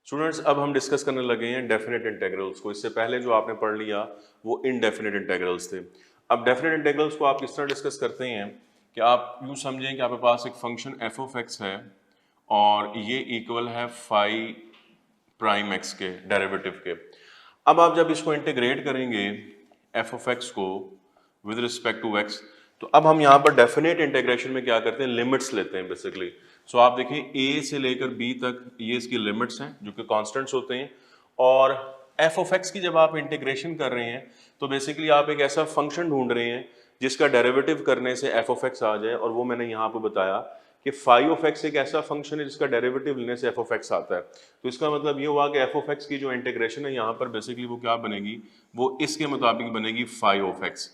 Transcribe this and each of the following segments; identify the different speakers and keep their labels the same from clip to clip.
Speaker 1: Students अब हम discuss करने लगे हैं डेफिनेट इंटेग्रल्स को। इससे पहले जो आपने पढ़ लिया वो इनडेफिनेट इंटेग्रल्स थे। अब डेफिनेट इंटेग्रल्स को आप किस तरह डिस्कस करते हैं कि आप यूँ समझें कि आपके पास एक फंक्शन एफ ऑफ एक्स है और ये इक्वल है फाई प्राइम एक्स के डेरिवेटिव के। अब आप जब इसको इंटीग्रेट करेंगे एफ ऑफ एक्स को विद रिस्पेक्ट टू एक्स, तो अब हम यहाँ पर डेफिनेट इंटीग्रेशन में क्या करते हैं, लिमिट्स लेते हैं बेसिकली। सो आप देखिए ए से लेकर बी तक ये इसकी लिमिट्स हैं जो कि कांस्टेंट्स होते हैं, और एफ ऑफ एक्स की जब आप इंटीग्रेशन कर रहे हैं तो बेसिकली आप एक ऐसा फंक्शन ढूंढ रहे हैं जिसका डेरिवेटिव करने से एफ ऑफ एक्स आ जाए, और वो मैंने यहाँ पर बताया कि फाई ऑफ एक्स एक ऐसा फंक्शन है जिसका डेरिवेटिव लेने से एफ ऑफ एक्स आता है। तो इसका मतलब ये हुआ कि एफ ऑफ एक्स की जो इंटीग्रेशन है यहाँ पर बेसिकली वो क्या बनेगी, वो इसके मुताबिक बनेगी फाई ऑफ एक्स।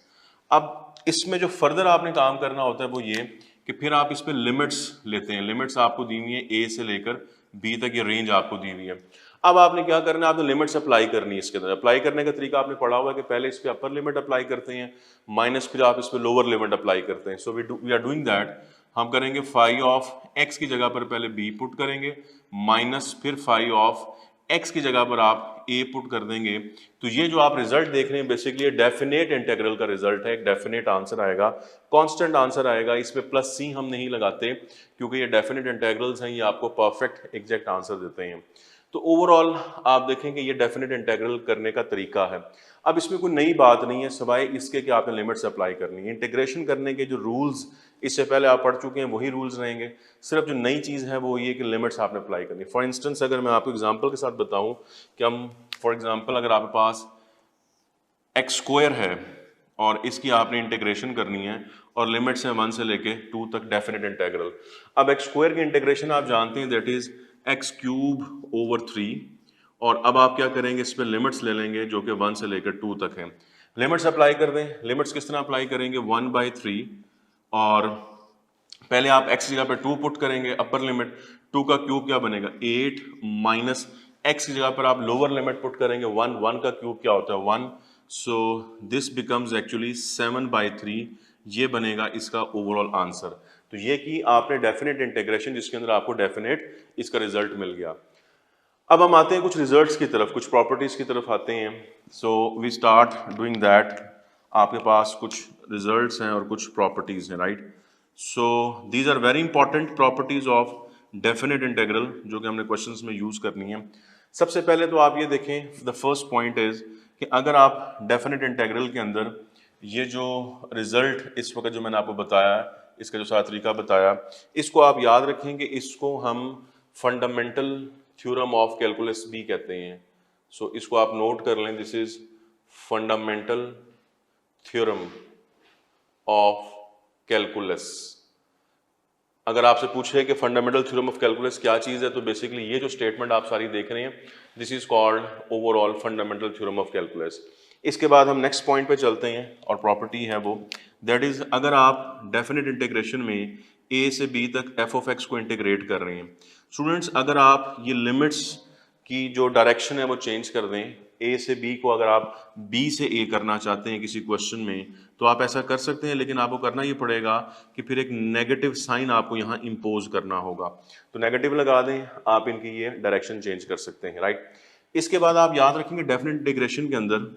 Speaker 1: अब इसमें जो फर्दर आपने काम करना होता है वो ये कि फिर आप इस पे लिमिट्स लेते हैं। लिमिट्स आपको दी हुई है ए से लेकर बी तक, ये रेंज आपको दी हुई है। अब आपने क्या करना है, आपने लिमिट्स अप्लाई करनी है। इसके अंदर अप्लाई करने का तरीका आपने पढ़ा हुआ है कि पहले इस पे अपर लिमिट अप्लाई करते हैं माइनस, फिर आप इस पे लोअर लिमिट अप्लाई करते हैं। So we are doing that. हम करेंगे फाई ऑफ एक्स की जगह पर पहले बी पुट करेंगे, माइनस फिर फाई ऑफ एक्स की जगह पर आप ए पुट कर देंगे। तो ये जो आप रिजल्ट देख रहे हैं बेसिकली डेफिनेट इंटीग्रल का रिजल्ट है। एक डेफिनेट आंसर आएगा, कांस्टेंट आंसर आएगा। इसमें प्लस सी हम नहीं लगाते क्योंकि ये डेफिनेट इंटीग्रल्स हैं, ये आपको परफेक्ट एग्जैक्ट आंसर देते हैं। तो ओवरऑल आप देखेंगे ये डेफिनेट इंटीग्रल करने का तरीका है। अब इसमें कोई नई बात नहीं है सिवाय इसके कि आपने लिमिट्स अप्लाई करनी है। इंटीग्रेशन करने के जो रूल्स इससे पहले आप पढ़ चुके हैं वही रूल्स रहेंगे, सिर्फ जो नई चीज़ है वो ये कि लिमिट्स आपने अप्लाई करनी है। फॉर इंस्टेंस अगर मैं आपको एग्जांपल के साथ बताऊं कि हम फॉर एग्जांपल अगर आपके पास एक्स स्क्वायर है और इसकी आपने इंटीग्रेशन करनी है और लिमिट्स है 1 से लेके 2 तक, डेफिनेट इंटीग्रल। अब एक्स स्क्वायर की इंटीग्रेशन आप जानते हैं that is x cube over 3, और अब आप क्या करेंगे, इस पे लिमिट्स ले लेंगे जो कि 1 से लेकर 2 तक हैं। लिमिट्स अप्लाई कर दें। लिमिट्स किस तरह अप्लाई करेंगे, 1/3, और पहले आप x की जगह पर 2 पुट करेंगे, अपर लिमिट 2 का क्यूब क्या बनेगा 8, माइनस x की जगह पर आप लोअर लिमिट पुट करेंगे 1, 1 का क्यूब क्या होता है 1। सो दिस बिकम्स एक्चुअली 7/3, ये बनेगा इसका ओवरऑल आंसर। तो ये कि आपने डेफिनेट इंटीग्रेशन जिसके अंदर आपको डेफिनेट इसका रिजल्ट मिल गया। अब हम आते हैं कुछ रिजल्ट्स की तरफ, कुछ प्रॉपर्टीज की तरफ आते हैं। So we start doing that. आपके पास कुछ रिजल्ट्स हैं और कुछ प्रॉपर्टीज हैं, right. So these are very important properties of definite integral जो कि हमने क्वेश्चंस में यूज करनी है। सबसे पहले तो आप ये देखें, द फर्स्ट पॉइंट इज कि अगर आप डेफिनेट इंटीग्रल के अंदर ये जो रिजल्ट इस वक्त जो मैंने आपको बताया, इसका जो सारा तरीका बताया, इसको आप याद रखेंगे। इसको हम फंडामेंटल थ्योरम ऑफ कैलकुलस भी कहते हैं। सो इसको आप नोट कर लें, this is fundamental theorem of calculus. अगर आपसे पूछे कि फंडामेंटल थ्योरम ऑफ कैलकुलस क्या चीज़ है, तो बेसिकली ये जो स्टेटमेंट आप सारी देख रहे हैं, this is called overall fundamental theorem of calculus. इसके बाद हम नेक्स्ट पॉइंट पे चलते हैं और प्रॉपर्टी है वो, दैट इज अगर आप डेफिनेट इंटीग्रेशन में ए से बी तक एफ ऑफ एक्स को इंटीग्रेट कर रहे हैं। स्टूडेंट्स अगर आप ये लिमिट्स की जो डायरेक्शन है वो चेंज कर दें, ए से बी को अगर आप बी से ए करना चाहते हैं किसी क्वेश्चन में तो आप ऐसा कर सकते हैं, लेकिन आपको करना ये पड़ेगा कि फिर एक नेगेटिव साइन आपको यहाँ इम्पोज करना होगा। तो नेगेटिव लगा दें, आप इनकी ये डायरेक्शन चेंज कर सकते हैं, राइट। इसके बाद आप याद रखेंगे डेफिनेट इंटीग्रेशन के अंदर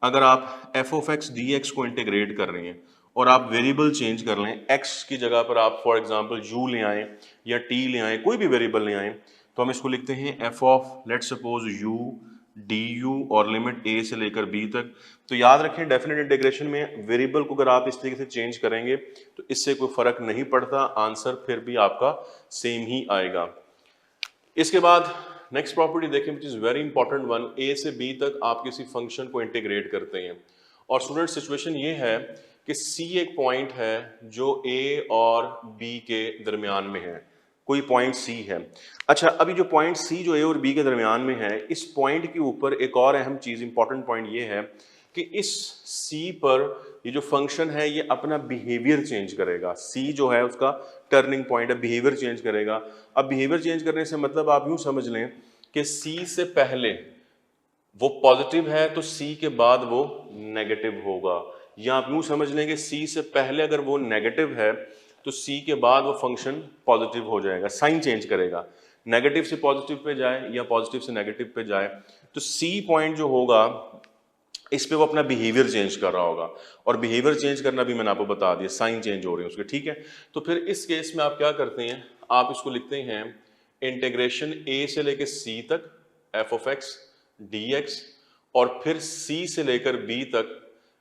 Speaker 1: अगर आप F of x D x को इंटीग्रेट कर रहे हैं और आप वेरिएबल चेंज कर लें, एक्स की जगह पर आप फॉर एग्जांपल यू ले आएँ या टी ले आएँ, कोई भी वेरिएबल ले आएँ, तो हम इसको लिखते हैं F of let suppose U D you और लिमिट ए से लेकर बी तक। तो याद रखें डेफिनेट इंटीग्रेशन में वेरिएबल को अगर आप इस तरीके से चेंज करेंगे तो इससे कोई फर्क नहीं पड़ता, आंसर फिर भी आपका सेम ही आएगा। इसके बाद नेक्स्ट प्रॉपर्टी देखें which is very important one, A से बी तक आप किसी फंक्शन को इंटीग्रेट करते हैं और स्टूडेंट सिचुएशन ये है कि सी एक पॉइंट है जो ए और बी के दरमियान में है, कोई पॉइंट सी है। अच्छा, अभी जो पॉइंट सी जो ए और बी के दरमियान में है, इस पॉइंट के ऊपर एक और अहम चीज इंपॉर्टेंट पॉइंट ये है कि इस सी पर ये जो फंक्शन है ये अपना बिहेवियर चेंज करेगा। सी जो है उसका टर्निंग पॉइंट है, बिहेवियर चेंज करेगा। अब बिहेवियर चेंज करने से मतलब आप यूं समझ लें कि सी से पहले वो पॉजिटिव है तो सी के बाद वो नेगेटिव होगा, या आप यूं समझ लें कि सी से पहले अगर वो नेगेटिव है तो सी के बाद वो फंक्शन पॉजिटिव हो जाएगा, साइन चेंज करेगा। नेगेटिव से पॉजिटिव पे जाए या पॉजिटिव से नेगेटिव पे जाए, तो सी पॉइंट जो होगा इस पे वो अपना बिहेवियर चेंज कर रहा होगा, और बिहेवियर चेंज करना भी मैंने आपको बता दिया, साइन चेंज हो रहे हैं उसके, ठीक है। तो फिर इस केस में आप क्या करते हैं, आप इसको लिखते हैं इंटीग्रेशन ए से लेकर सी तक F of x D x, और फिर सी से लेकर बी तक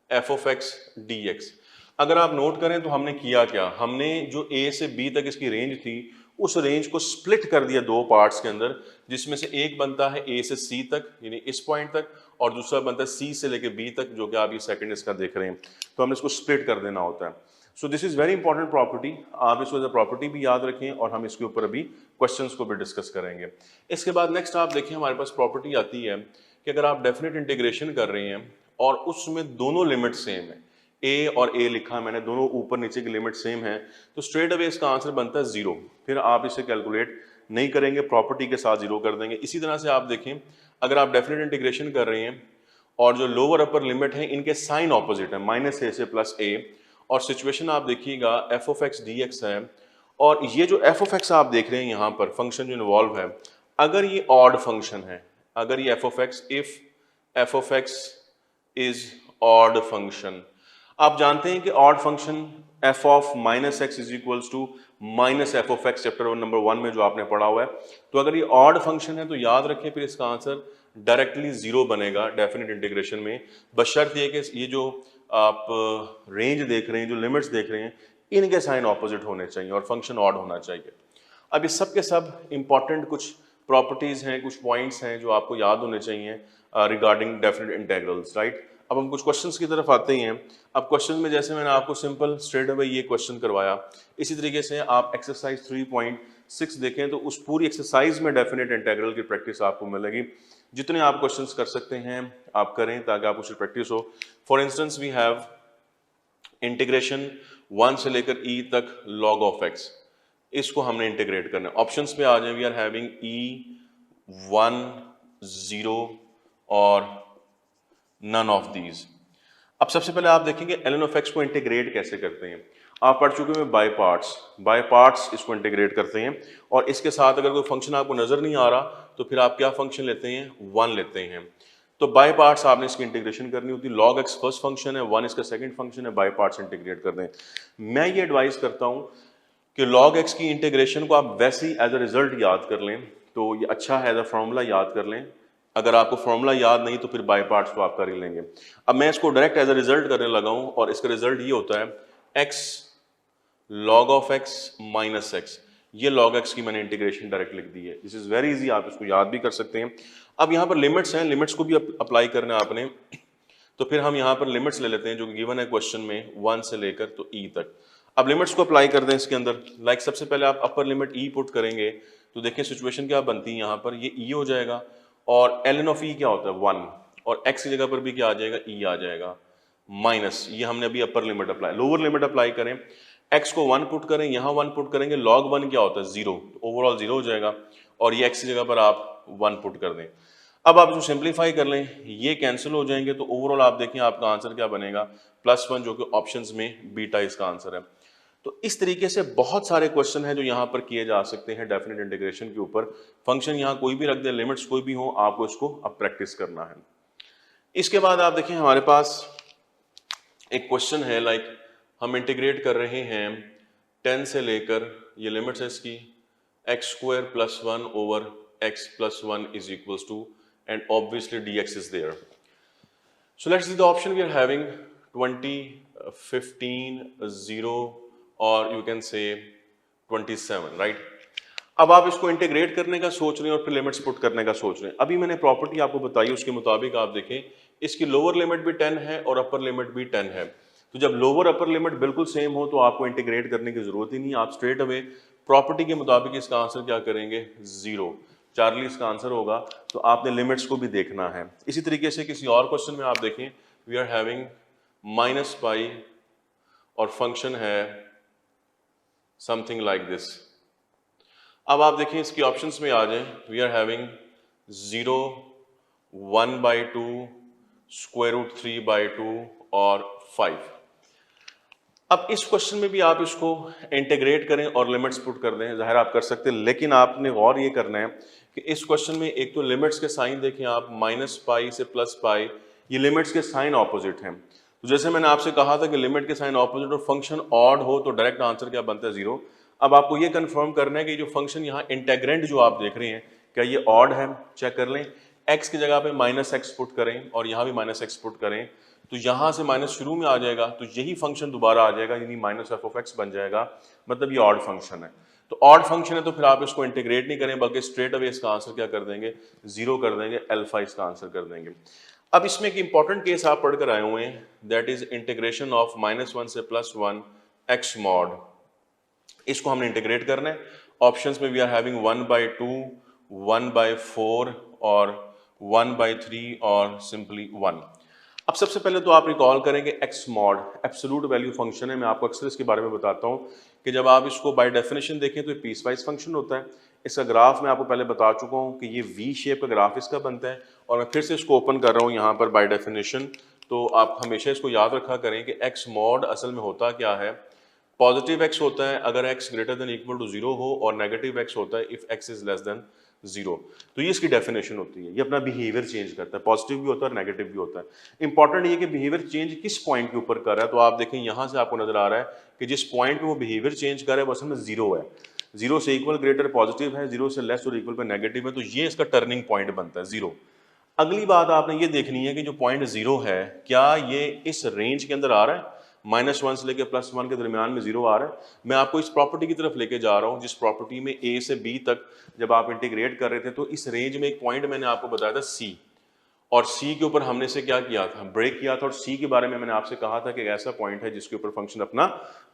Speaker 1: F of x D x. अगर आप नोट करें तो हमने किया क्या, हमने जो ए से बी तक इसकी रेंज थी उस रेंज को स्प्लिट कर दिया दो पार्ट्स के अंदर, जिसमें से एक बनता है ए से सी तक यानी इस पॉइंट तक, और दूसरा बनता है सी से लेकर बी तक, जो कि आप ये सेकंड इसका देख रहे हैं। तो हमने इसको स्प्लिट कर देना होता है। So this is very important property, आप इसको एज अ प्रॉपर्टी भी याद रखें, और हम इसके ऊपर अभी क्वेश्चंस को भी डिस्कस करेंगे। इसके बाद नेक्स्ट आप देखिए हमारे पास प्रॉपर्टी आती है कि अगर आप डेफिनेट इंटीग्रेशन कर रहे हैं और उसमें दोनों लिमिट सेम है, ए और ए लिखा मैंने, दोनों ऊपर नीचे की लिमिट सेम है, तो स्ट्रेट अवे इसका आंसर बनता है 0। फिर आप इसे कैलकुलेट नहीं करेंगे, प्रॉपर्टी के साथ 0 कर देंगे। इसी तरह से आप देखें अगर आप डेफिनेट इंटीग्रेशन कर रहे हैं और जो लोअर अपर लिमिट है इनके साइन ऑपोजिट है, माइनस ए से प्लस ए, और सिचुएशन आप देखिएगा F of x D x है, और ये जो एफ ऑफ एक्स आप देख रहे हैं यहाँ पर फंक्शन जो इन्वॉल्व है, अगर ये ऑड फंक्शन है, अगर ये f of x, if f of x is odd function, आप जानते हैं कि odd function f of minus x is equals to minus f of x, chapter number 1 में जो आपने पढ़ा हुआ है। तो अगर ये ऑड फंक्शन है तो याद रखें फिर इसका आंसर डायरेक्टली 0 बनेगा डेफिनेट इंटीग्रेशन में, बशर्त ये कि ये जो आप रेंज देख रहे हैं, जो लिमिट्स देख रहे हैं, इनके साइन ऑपोजिट होने चाहिए और फंक्शन ऑड होना चाहिए। अब इस सब के सब इंपॉर्टेंट कुछ प्रॉपर्टीज हैं, कुछ पॉइंट्स हैं जो आपको याद होने चाहिए रिगार्डिंग डेफिनेट इंटीग्रल्स, राइट। अब हम कुछ क्वेश्चंस की तरफ आते ही हैं। अब क्वेश्चन में जैसे मैंने आपको सिंपल स्ट्रेट अवे ये क्वेश्चन करवाया, इसी तरीके से आप एक्सरसाइज 3.6 देखें तो उस पूरी एक्सरसाइज में डेफिनेट इंटीग्रल की प्रैक्टिस आपको मिलेगी। जितने आप क्वेश्चंस कर सकते हैं आप करें ताकि आपको उसकी प्रैक्टिस हो। For instance we have integration 1 से लेकर e तक log ऑफ x, इसको हमने इंटीग्रेट करना है। ऑप्शंस पे आ जाए, वी आर हैविंग e 1 0 और नन ऑफ दीज। अब सबसे पहले आप देखेंगे ln ऑफ x को इंटीग्रेट कैसे करते हैं। आप पढ़ चुके हैं बाय पार्ट्स इसको इंटीग्रेट करते हैं, और इसके साथ अगर कोई फंक्शन आपको नजर नहीं आ रहा तो फिर आप क्या फंक्शन लेते हैं, 1 लेते हैं। तो बाय पार्ट्स आपने इसकी इंटीग्रेशन करनी होती है। log x फर्स्ट फंक्शन है, 1 इसका सेकंड फंक्शन है, बाय पार्ट्स इंटीग्रेट कर दें। मैं ये एडवाइस करता हूं कि log x की इंटीग्रेशन को आप वैसे ही एज अ रिजल्ट याद कर लें, तो ये अच्छा है, एज अ फॉर्मूला याद कर लें। अगर आपको फॉर्मूला याद नहीं तो फिर बाय पार्ट्स तो आप कर ही लेंगे। अब मैं इसको डायरेक्ट एज अ रिजल्ट करने लगा हूं, और इसका रिजल्ट ये होता है x log of x minus x. ये log x की मैंने इंटीग्रेशन डायरेक्ट लिख दी है। दिस इज वेरी इजी, आप इसको याद भी कर सकते हैं। अब यहाँ पर लिमिट्स हैं, लिमिट्स को भी अप्लाई करना है आपने, तो फिर हम यहाँ पर लिमिट्स ले लेते हैं जो गिवन है क्वेश्चन में 1 से लेकर तो e तक। अब लिमिट्स को अप्लाई कर दें इसके अंदर। लाइक सबसे पहले आप अपर लिमिट e पुट करेंगे तो देखिए सिचुएशन क्या बनती है, यहाँ पर ये e हो जाएगा, और ln ऑफ e क्या होता है 1, और x की जगह पर भी क्या आ जाएगा, e आ जाएगा, माइनस, ये हमने अभी upper limit apply, lower limit apply करें, x को 1 पुट करें, यहाँ 1 पुट करेंगे, log 1 क्या होता है 0, ओवरऑल 0 हो जाएगा, और ये x की जगह पर आप 1 पुट कर दें। अब आप इसको सिंप्लीफाई कर लें, ये कैंसिल हो जाएंगे, तो ओवरऑल आप देखें आपका आंसर क्या बनेगा, +1, जो कि ऑप्शंस में बीटा इसका आंसर है। तो इस तरीके से बहुत सारे क्वेश्चन हैं जो यहाँ पर किए जा सकते हैं डेफिनेट इंटीग्रेशन के ऊपर। फंक्शन यहाँ कोई भी रख दे, लिमिट्स कोई भी हो, आपको इसको अब प्रैक्टिस करना है। इसके बाद आप देखें हमारे पास एक क्वेश्चन है, लाइक हम इंटीग्रेट कर रहे हैं 10 से लेकर, ये लिमिट्स है इसकी, x² + 1 over x + 1 is equals to, and obviously dx is there. So let's see the option we are having 20, 15, 0 or you can say 27, right? अब आप इसको इंटीग्रेट करने का सोच रहे हैं और फिर लिमिट्स पुट करने का सोच रहे हैं। अभी मैंने प्रॉपर्टी आपको बताई, उसके मुताबिक आप देखें इसकी लोअर लिमिट भी 10 है और अपर लिमिट भी 10 है। तो जब लोअर अपर लिमिट बिल्कुल सेम हो तो आपको इंटीग्रेट करने की जरूरत ही नहीं, आप स्ट्रेट अवे प्रॉपर्टी के मुताबिक इसका आंसर क्या करेंगे, 0, चार्ली इसका आंसर होगा। तो आपने लिमिट्स को भी देखना है। इसी तरीके से किसी और क्वेश्चन में आप देखें, वी आर हैविंग -π और फंक्शन है समथिंग लाइक दिस। अब आप देखें इसकी ऑप्शंस में आ जाएं, वी आर हैविंग 0, 1/2, √3/2 और 5। अब इस क्वेश्चन में भी आप इसको इंटीग्रेट करें और लिमिट्स पुट कर दें, जाहिर आप कर सकते हैं, लेकिन आपने गौर ये करना है कि इस क्वेश्चन में एक तो लिमिट्स के साइन देखें आप, माइनस पाई से प्लस पाई, ये लिमिट्स के साइन ऑपोजिट हैं। तो जैसे मैंने आपसे कहा था कि लिमिट के साइन ऑपोजिट और फंक्शन ऑड हो तो डायरेक्ट आंसर क्या बनता है, जीरो। अब आपको ये कंफर्म करना है कि जो फंक्शन यहाँ इंटेग्रेंट जो आप देख रहे हैं क्या ये ऑड है, चेक कर लें। एक्स की जगह पे माइनस एक्स पुट करें और यहाँ भी माइनस एक्स पुट करें, तो यहाँ से माइनस शुरू में आ जाएगा तो यही फंक्शन दोबारा आ जाएगा, यानी माइनस एफ ऑफ एक्स बन जाएगा, मतलब ये ऑड फंक्शन है। तो ऑड फंक्शन है तो फिर आप इसको इंटीग्रेट नहीं करें बल्कि स्ट्रेट अवे इसका आंसर क्या कर देंगे, जीरो कर देंगे, अल्फा इसका आंसर कर देंगे। अब इसमें एक इंपॉर्टेंट केस आप पढ़कर आए हुए हैं, दैट इज इंटीग्रेशन ऑफ -1 से +1 एक्स मॉड। इसको हमने इंटीग्रेट करना है। ऑप्शंस में वी आर हैविंग 1/2, 1/4 और 1/3 और सिंपली 1। अब सबसे पहले तो आप रिकॉल करेंगे x mod absolute value function है। मैं आपको अक्सर इसके बारे में बताता हूँ कि जब आप इसको बाय डेफिनेशन देखें तो ये पीस वाइज फंक्शन होता है। इसका ग्राफ मैं आपको पहले बता चुका हूँ कि ये वी शेप का ग्राफ इसका बनता है, और मैं फिर से इसको ओपन कर रहा हूँ यहाँ पर बाय डेफिनेशन। तो आप हमेशा इसको याद रखा करें कि एक्स मॉड असल में होता क्या है, पॉजिटिव एक्स होता है अगर x greater than equal to 0 हो, और नेगेटिव एक्स होता है if x is less than 0। तो ये इसकी डेफिनेशन होती है, ये अपना बिहेवियर चेंज करता है, पॉजिटिव भी होता है और नेगेटिव भी होता है। इंपॉर्टेंट ये कि बिहेवियर चेंज किस पॉइंट के ऊपर कर रहा है, तो आप देखें यहाँ से आपको नजर आ रहा है कि जिस पॉइंट पे वो बिहेवियर चेंज कर रहा है वो असल में 0 है। 0 से इक्वल ग्रेटर पॉजिटिव है, 0 से लेस और इक्वल पे नेगेटिव है, तो ये इसका टर्निंग पॉइंट बनता है 0। अगली बात आपने ये देखनी है कि जो पॉइंट 0 है क्या ये इस रेंज के अंदर आ रहा है, -1 से लेकर +1 के दरमियान में 0 आ रहा है। मैं आपको इस प्रॉपर्टी की तरफ लेके जा रहा हूँ जिस प्रॉपर्टी में a से b तक जब आप इंटीग्रेट कर रहे थे तो इस रेंज में एक पॉइंट मैंने आपको बताया था c, और c के ऊपर हमने से क्या किया था, ब्रेक किया था, और c के बारे में मैंने आपसे कहा था कि एक ऐसा पॉइंट है जिसके ऊपर फंक्शन अपना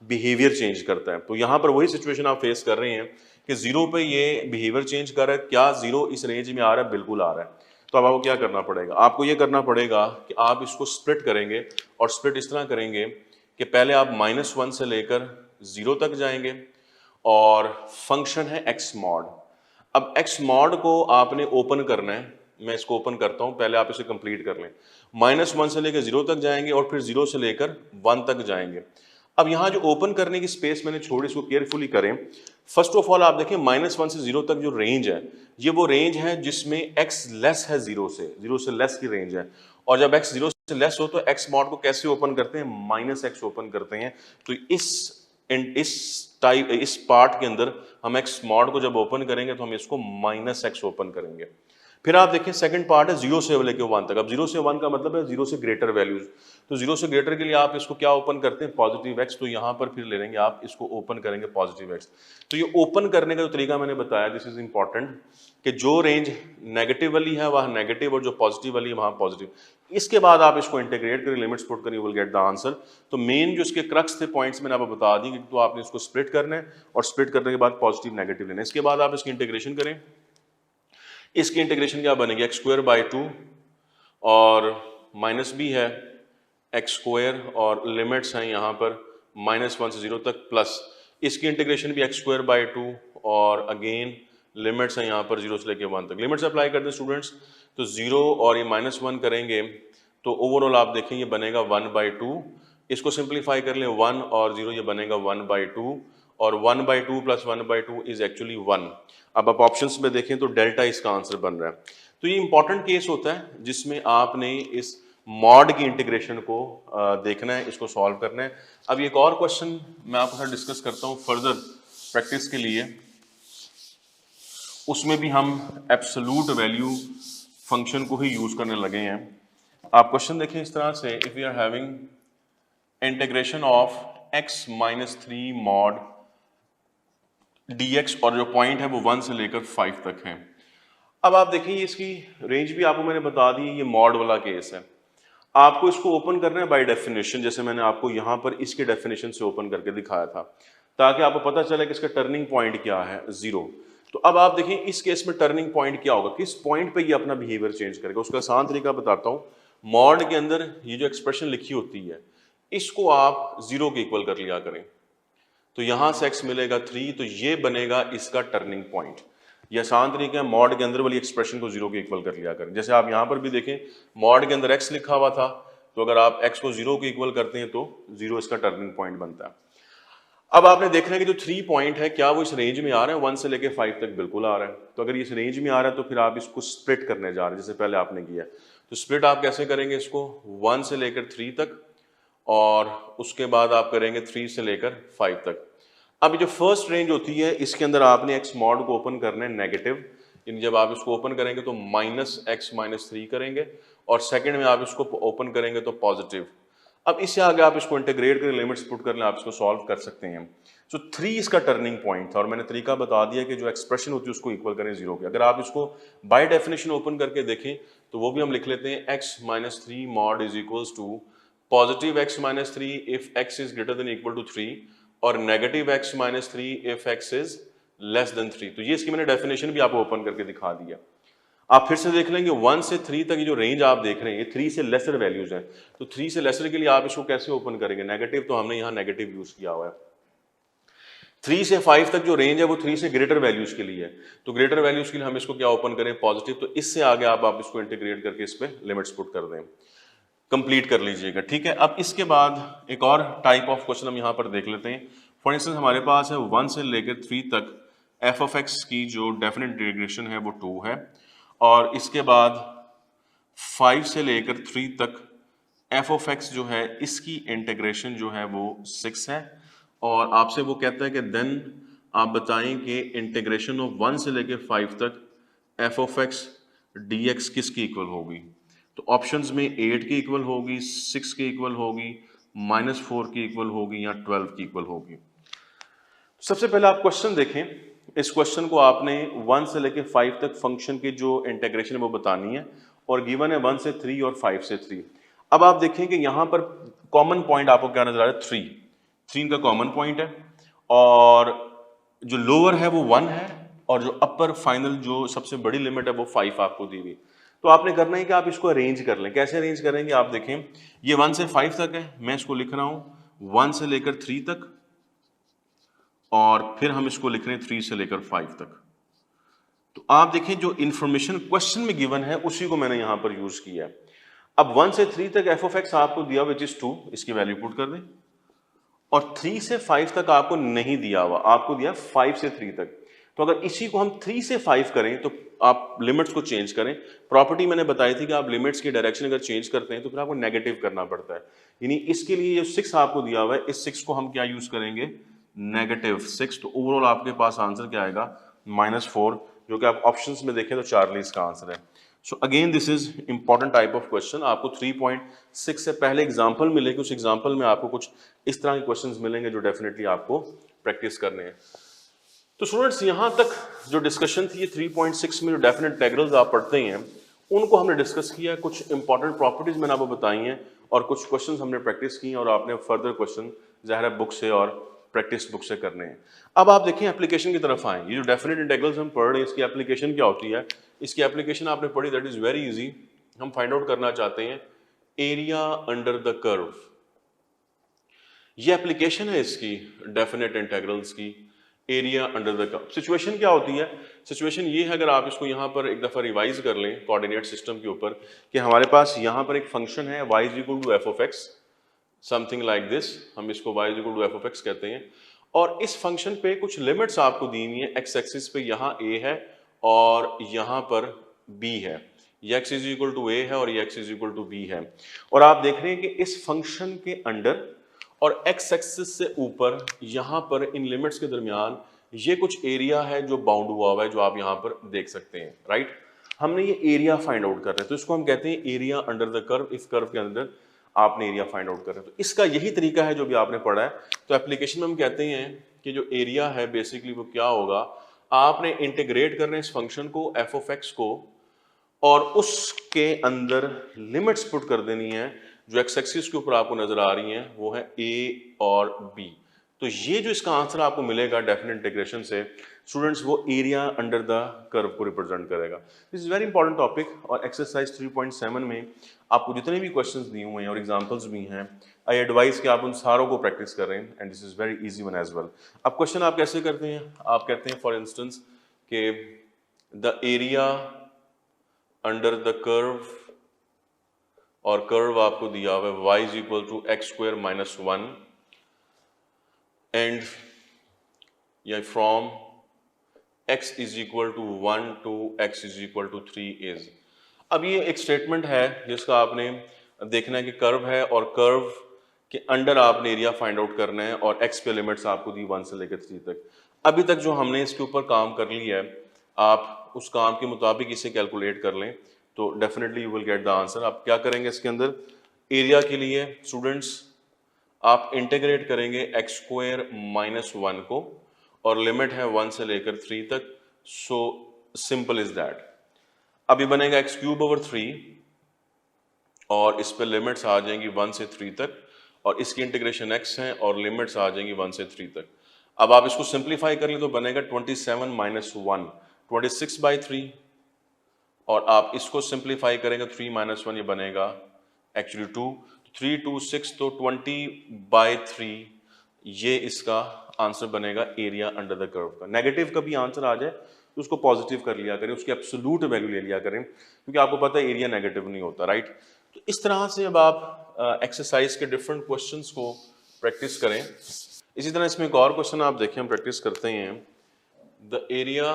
Speaker 1: बिहेवियर चेंज करता है। तो यहाँ पर वही सिचुएशन आप फेस कर रहे हैं कि 0 पे ये बिहेवियर चेंज कर रहा है, क्या 0 इस रेंज में आ रहा है, बिल्कुल आ रहा है। तो अब आपको क्या करना पड़ेगा, आपको ये करना पड़ेगा कि आप इसको स्प्लिट करेंगे, और स्प्लिट इस तरह करेंगे कि पहले आप -1 से लेकर 0 तक जाएंगे और फंक्शन है एक्स मॉड। अब एक्स मॉड को आपने ओपन करना है, मैं इसको ओपन करता हूं, पहले आप इसे कंप्लीट कर लें। -1 से लेकर 0 तक जाएंगे और फिर 0 से लेकर 1 तक जाएंगे। अब यहाँ जो ओपन करने की स्पेस मैंने छोड़ी, इसको केयरफुली करें। फर्स्ट ऑफ ऑल आप देखें -1 से 0 तक जो रेंज है ये वो रेंज है जिसमें x लेस है 0 से लेस की रेंज है, और जब x 0 से लेस हो तो x मॉड को कैसे ओपन करते हैं, -x ओपन करते हैं। तो इस पार्ट के अंदर हम x मॉड को जब ओपन करेंगे तो हम इसको -x ओपन करेंगे। फिर आप देखें सेकंड पार्ट है 0 से लेकर 1 तक। अब 0 से 1 का मतलब है 0 से ग्रेटर वैल्यूज, तो 0 से ग्रेटर के लिए आप इसको क्या ओपन करते हैं, पॉजिटिव x। तो यहाँ पर फिर ले लेंगे आप इसको ओपन करेंगे पॉजिटिव x। तो ये ओपन करने का जो तरीका मैंने बताया, दिस इज इंपॉर्टेंट, कि जो रेंज नेगेटिव वाली है वह नेगेटिव और जो पॉजिटिव वाली है वहाँ पॉजिटिव। इसके बाद आप इसको इंटीग्रेट करें, लिमिट्स पुट करें, you will get the answer. तो मेन जो इसके क्रक्स थे पॉइंट्स मैंने आपको बता दी, तो आपने इसको स्प्लिट करना है और स्प्लिट करने के बाद पॉजिटिव नेगेटिव लेना है। इसके बाद आप इसकी इंटीग्रेशन करें, इसकी इंटीग्रेशन क्या बनेगी, x² और माइनस भी है x² और लिमिट्स हैं यहाँ पर -1 से 0 तक, प्लस इसकी इंटीग्रेशन भी x² और अगेन लिमिट्स हैं यहाँ पर 0 से लेकर 1 तक। लिमिट्स अप्लाई कर दें स्टूडेंट्स, तो 0 और ये -1 करेंगे तो ओवरऑल आप देखें ये बनेगा 1/2। इसको सिंप्लीफाई कर लें, 1 और 0 ये बनेगा 1/2, और 1/2 + 1/2 इज एक्चुअली 1। अब आप ऑप्शंस में देखें तो डेल्टा इसका आंसर बन रहा है। तो ये इंपॉर्टेंट केस होता है जिसमें आपने इस मॉड की इंटीग्रेशन को देखना है, इसको सॉल्व करना है। अब एक और क्वेश्चन मैं आपके साथ डिस्कस करता हूँ फर्दर प्रैक्टिस के लिए, उसमें भी हम एब्सोल्यूट वैल्यू फंक्शन को ही यूज करने लगे हैं। आप क्वेश्चन देखें इस तरह से, if we are having integration of x - 3 mod dx, और जो पॉइंट है वो 1 से लेकर 5 तक है। अब आप देखिए इसकी रेंज भी आपको मैंने बता दी, ये मॉड वाला केस है। आपको इसको ओपन करना है बाय डेफिनेशन, जैसे मैंने आपको यहाँ पर इसके डेफिनेशन से ओपन करके दिखाया था, ताकि आपको पता चले कि इसका टर्निंग पॉइंट क्या है, 0। तो अब आप देखिए इस केस में टर्निंग पॉइंट क्या होगा, किस पॉइंट पे ये अपना बिहेवियर चेंज करेगा। उसका आसान तरीका बताता हूँ। मॉड के अंदर ये जो एक्सप्रेशन लिखी होती है इसको आप 0 के इक्वल कर लिया करें, तो यहां से x मिलेगा 3, तो ये बनेगा इसका टर्निंग पॉइंट। ये आसान तरीका है, मॉड के अंदर वाली एक्सप्रेशन को 0 के इक्वल कर लिया करें। जैसे आप यहां पर भी देखें, मॉड के अंदर x लिखा हुआ था, तो अगर आप x को 0 के इक्वल करते हैं तो 0 इसका टर्निंग पॉइंट बनता है। अब आपने देखना है कि जो 3 पॉइंट है क्या वो इस रेंज में आ रहे हैं, 1 से लेके 5 तक बिल्कुल आ रहा है। तो अगर इस रेंज में आ रहा है तो फिर आप इसको स्प्लिट करने जा रहे हैं जैसे पहले आपने किया। तो स्प्लिट आप कैसे करेंगे इसको, 1 से लेकर 3 तक और उसके बाद आप करेंगे 3 से लेकर 5 तक। अब जो फर्स्ट रेंज होती है इसके अंदर आपने x मॉड को ओपन करना है नेगेटिव, यानी जब आप इसको ओपन करेंगे तो -3 करेंगे और सेकंड में आप इसको ओपन करेंगे तो पॉजिटिव। अब इससे आगे आप इसको इंटीग्रेट करके लिमिट्स पुट कर लें, आप इसको सॉल्व कर सकते हैं। तो 3 इसका टर्निंग पॉइंट था और मैंने तरीका बता दिया कि जो एक्सप्रेशन होती है उसको इक्वल करें 0 के। अगर आप इसको बाय डेफिनेशन ओपन करके देखें तो वो भी हम लिख लेते हैं x-3 mod is equals to positive x-3 if x is greater than equal to 3 और negative x-3 if x is less than 3। तो ये इसकी मैंने डेफिनेशन भी आपको ओपन करके दिखा दिया। आप फिर से देख लेंगे 1 से 3 तक ये जो रेंज आप देख रहे हैं ये 3 से लेसर वैल्यूज हैं। तो 3 से लेसर के लिए आप इसको कैसे ओपन करेंगे, नेगेटिव, तो हमने यहाँ नेगेटिव यूज किया हुआ है। 3 से 5 तक जो रेंज है वो 3 से ग्रेटर वैल्यूज के लिए है, तो ग्रेटर वैल्यूज के लिए हम इसको क्या ओपन करें, पॉजिटिव। तो इससे आगे आप इसको इंटीग्रेट करके इस पे लिमिट्स पुट कर दें, कंप्लीट कर लीजिएगा, ठीक है। अब इसके बाद एक और टाइप ऑफ क्वेश्चन हम यहाँ पर देख लेते हैं। फॉर इंस्टेंस हमारे पास है 1 से लेकर 3 तक एफ ऑफ एक्स की जो डेफिनेट इंटीग्रेशन है वो 2 है और इसके बाद 5 से लेकर 3 तक एफ ऑफ एक्स जो है इसकी इंटीग्रेशन जो है वो 6 है और आपसे वो कहता है कि देन आप बताएं कि इंटीग्रेशन ऑफ 1 से लेकर 5 तक F of x D x किसकी इक्वल होगी। तो ऑप्शंस में 8 की इक्वल होगी, 6 की इक्वल होगी, -4 की इक्वल होगी या 12 की इक्वल होगी। सबसे पहले आप क्वेश्चन देखें, इस क्वेश्चन को आपने 1 से लेकर 5 तक फंक्शन की जो इंटीग्रेशन है वो बतानी है और गिवन है 1 से 3 और 5 से 3। अब आप देखें कि यहाँ पर कॉमन पॉइंट आपको क्या नजर आ रहा है, 3 इनका कॉमन पॉइंट है और जो लोअर है वो 1 है और जो अपर फाइनल जो सबसे बड़ी लिमिट है वो 5 आपको दी हुई। तो आपने करना है कि आप इसको अरेंज कर लें। कैसे अरेंज करेंगे, आप देखें ये 1 से 5 तक है, मैं इसको लिख रहा हूं 1 से लेकर 3 तक और फिर हम इसको लिख रहे हैं 3 से लेकर 5 तक। तो आप देखें जो इंफॉर्मेशन क्वेश्चन में गिवन है उसी को मैंने यहां पर यूज किया है। अब 1 से 3 तक एफ ऑफ एक्स आपको दिया विच इज 2, इसकी वैल्यू पुट कर दें और 3 से 5 तक आपको नहीं दिया हुआ, आपको दिया 5 से 3 तक। तो अगर इसी को हम 3 से 5 करें तो आप लिमिट्स को चेंज करें। प्रॉपर्टी मैंने बताई थी कि आप लिमिट्स की डायरेक्शन अगर चेंज करते हैं तो फिर आपको नेगेटिव करना पड़ता है, यानी इसके लिए जो 6 आपको दिया हुआ है इस 6 को हम क्या यूज करेंगे, -6। तो ओवरऑल आपके पास आंसर क्या आएगा, -4, जो कि आप ऑप्शंस में देखें तो चार्ली इसका आंसर है। So again this is important type of question. आपको 3.6 से पहले एग्जांपल मिलेगी, उस एग्जांपल में आपको कुछ इस तरह के क्वेश्चंस मिलेंगे जो डेफिनेटली आपको प्रैक्टिस करने हैं। तो स्टूडेंट्स यहाँ तक जो डिस्कशन थी 3.6 में जो डेफिनेट इंटीग्रल्स आप पढ़ते हैं उनको हमने डिस्कस किया, कुछ इंपॉर्टेंट प्रॉपर्टीज मैंने आपको बताई हैं और कुछ क्वेश्चंस हमने प्रैक्टिस की और आपने फर्दर क्वेश्चन ज़ाहिर है बुक से और प्रैक्टिस बुक से करने हैं। अब आप देखें एप्लीकेशन की तरफ आए, ये जो डेफिनेट इंटीग्रल्स हम पढ़ रहे हैं इसकी एप्लीकेशन क्या होती है, इसकी एप्लीकेशन आपने पढ़ी, दैट इज वेरी इजी। हम फाइंड आउट करना चाहते हैं एरिया अंडर द कर्व, ये एप्लीकेशन है इसकी डेफिनेट इंटीग्रल्स की, area under the curve. Situation क्या होती है, सिचुएशन ये है, अगर आप इसको यहाँ पर एक दफा रिवाइज कर लें कोऑर्डिनेट सिस्टम के ऊपर, कि हमारे पास यहाँ पर एक फंक्शन है y is equal to f of x, something like this, हम इसको y is equal to f of x कहते हैं और इस फंक्शन पे कुछ लिमिट्स आपको दी हुई है, एक्स एक्सिस पे यहाँ a है और यहाँ पर b है, ये x is equal to a है और ये x is equal to b है और आप देख रहे हैं कि इस फंक्शन के अंडर और x एक्सिस से ऊपर यहाँ पर इन लिमिट्स के दरमियान ये कुछ एरिया है जो बाउंड हुआ है, जो आप यहाँ पर देख सकते हैं, राइट। हमने ये एरिया फाइंड आउट कर रहे हैं तो इसको हम कहते हैं एरिया अंडर द कर्व। इस कर्व के अंदर आपने एरिया फाइंड आउट कर रहे हैं, तो इसका यही तरीका है जो भी आपने पढ़ा है। तो एप्लीकेशन में हम कहते हैं कि जो एरिया है बेसिकली वो क्या होगा, आपने इंटीग्रेट करना है इस फंक्शन को एफ ऑफ एक्स को और उसके अंदर लिमिट्स पुट कर देनी है जो एक्स एक्सिस के ऊपर आपको नजर आ रही हैं, वो है ए और बी। तो ये जो इसका आंसर आपको मिलेगा डेफिनेट इंटीग्रेशन से स्टूडेंट्स, वो एरिया अंडर द कर्व को रिप्रेजेंट करेगा। This is very important topic और एक्सरसाइज 3.7 में आपको जितने भी क्वेश्चंस दिए हुए हैं और एग्जांपल्स भी हैं, आई एडवाइज कि आप उन सारों को प्रैक्टिस करें and this is very easy one as well. अब क्वेश्चन आप कैसे करते हैं, आप कहते हैं फॉर इंस्टेंस के the area under the curve और कर्व आपको दिया हुआ है y is equal to x square minus 1 and या from x is equal to 1 to x is equal to 3 is. अब ये एक स्टेटमेंट है जिसका आपने देखना है कि कर्व है और कर्व के अंडर आपने एरिया फाइंड आउट करना है और x पे लिमिट्स आपको दी 1 से लेकर 3 तक। अभी तक जो हमने इसके ऊपर काम कर लिया है, आप उस काम के मुताबिक इसे कैलकुलेट कर लें तो definitely you will get the answer. आप क्या करेंगे इसके अंदर, एरिया के लिए स्टूडेंट्स आप इंटीग्रेट करेंगे एक्स स्क्वायर माइनस 1 को और लिमिट है 1 से लेकर 3 तक। So simple is that. अभी बनेगा एक्स क्यूब ओवर 3 और इस पे लिमिट्स आ जाएंगी 1 से 3 तक और इसकी इंटीग्रेशन x है और लिमिट्स आ जाएंगी 1 से 3 तक। अब आप इसको सिंप्लीफाई कर लें तो बनेगा 27 माइनस 1 26/3 और आप इसको सिंप्लीफाई करेंगे 3 माइनस 1 ये बनेगा एक्चुअली 2 3 2 6 तो 20/3 ये इसका आंसर बनेगा एरिया अंडर द कर्व का। नेगेटिव का भी आंसर आ जाए तो उसको पॉजिटिव कर लिया करें, उसकी एब्सोल्यूट वैल्यू ले लिया करें क्योंकि आपको पता है एरिया नेगेटिव नहीं होता, राइट। तो इस तरह से अब आप एक्सरसाइज के डिफरेंट क्वेश्चंस को प्रैक्टिस करें। इसी तरह इसमें एक और क्वेश्चन आप देखें, हम प्रैक्टिस करते हैं। The area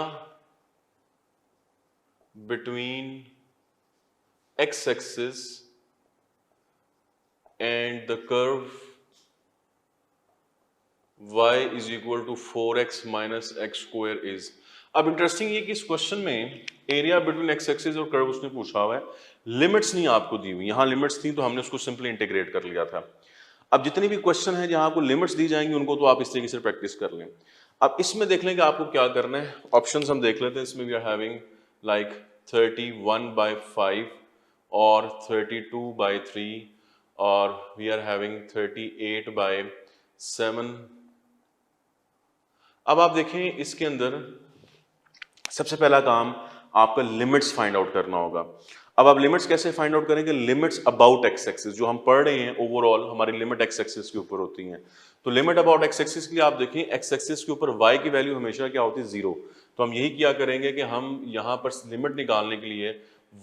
Speaker 1: between x axis and the curve y is equal to 4x minus x square is। अब इंटरेस्टिंग ये कि इस क्वेश्चन में एरिया बिटवीन एक्स एक्सिस और कर्व उसने पूछा हुआ है, लिमिट्स नहीं आपको दी हुई। यहाँ लिमिट्स थी तो हमने उसको सिंपली इंटीग्रेट कर लिया था। अब जितनी भी क्वेश्चन है जहाँ आपको लिमिट्स दी जाएंगी उनको तो आप इस तरीके से प्रैक्टिस कर लें। अब इसमें देख लें कि आपको क्या करना है। ऑप्शंस हम देख लेते हैं। इसमें वी आर हैविंग लाइक 31/5 और 32/3 और वी आर हैविंग 38/7। अब आप देखें इसके अंदर सबसे पहला काम आपका लिमिट्स फाइंड आउट करना होगा। अब आप लिमिट्स कैसे फाइंड आउट करेंगे, लिमिट्स अबाउट एक्स एक्सिस जो हम पढ़ रहे हैं ओवरऑल हमारी लिमिट एक्स एक्सिस के ऊपर होती हैं। तो लिमिट अबाउट एक्स एक्सिस के लिए आप देखें एक्स एक्सिस के ऊपर y की वैल्यू हमेशा क्या होती है, 0। तो हम यही किया करेंगे कि हम यहाँ पर लिमिट निकालने के लिए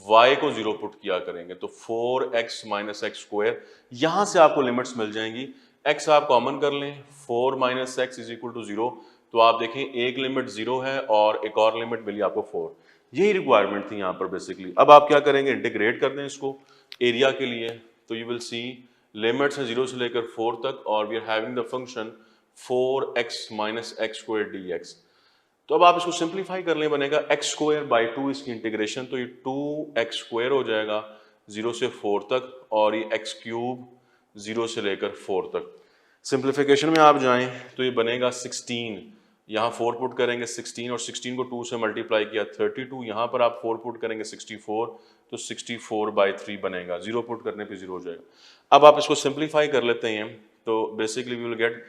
Speaker 1: y को 0 पुट किया करेंगे। तो 4x माइनस एक्स स्क्वायर, यहाँ से आपको लिमिट्स मिल जाएंगी। x आप कॉमन कर लें, 4 minus x is equal to 0। तो आप देखें एक लिमिट 0 है और एक और लिमिट मिली आपको 4। यही रिक्वायरमेंट थी यहाँ पर बेसिकली। अब आप क्या करेंगे, इंटीग्रेट कर दें इसको एरिया के लिए। तो यू विल सी लिमिट्स है 0 से लेकर 4 तक और we are having the function 4x minus x square dx। तो अब आप इसको सिंप्लीफाई कर लें, बनेगा x स्क्वायर बाई 2 इसकी इंटीग्रेशन। तो ये 2x स्क्वायर हो जाएगा 0 से 4 तक और ये x क्यूब 0 से लेकर 4 तक। सिंप्लीफिकेशन में आप जाएं तो ये बनेगा 16, यहाँ 4 पुट करेंगे 16 और 16 को 2 से मल्टीप्लाई किया 32, यहाँ पर आप 4 पुट करेंगे 64 तो 64/3 बनेगा। 0 पुट करने पे 0 हो जाएगा। अब आप इसको सिंप्लीफाई कर लेते हैं तो basically we will get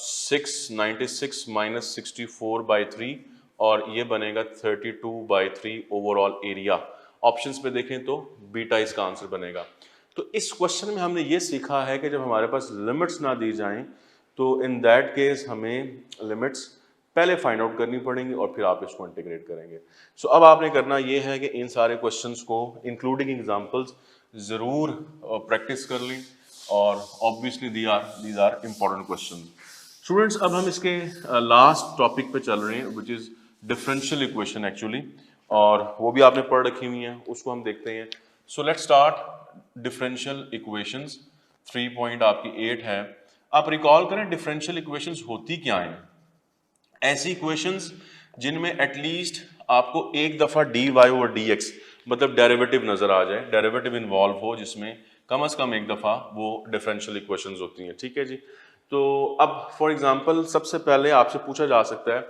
Speaker 1: 696 minus 64/3 और ये बनेगा 32/3 ओवरऑल एरिया। ऑप्शंस पे देखें तो बीटा इसका आंसर बनेगा। तो इस क्वेश्चन में हमने ये सीखा है कि जब हमारे पास लिमिट्स ना दी जाएं तो इन दैट केस हमें लिमिट्स पहले फाइंड आउट करनी पड़ेंगी और फिर आप इसको इंटीग्रेट करेंगे। सो अब आपने करना ये है कि इन सारे क्वेश्चंस को इंक्लूडिंग एग्जांपल्स ज़रूर प्रैक्टिस कर लें और obviously these are important question. Students अब हम इसके लास्ट टॉपिक पे चल रहे हैं which is differential equation actually, और वो भी आपने पढ़ रखी हुई हैं, उसको हम देखते हैं। So let's start differential equations. 3.8 है। आप रिकॉल करें डिफरेंशियल इक्वेशंस होती क्या हैं। ऐसी इक्वेशंस जिनमें एटलीस्ट आपको एक दफ़ा dy ओवर dx मतलब डेरिवेटिव नज़र आ जाए, डेरिवेटिव इन्वॉल्व हो जिसमें कम से कम एक दफ़ा, वो डिफरेंशियल इक्वेशंस होती हैं। ठीक है जी। तो अब फॉर एग्जांपल सबसे पहले आपसे पूछा जा सकता है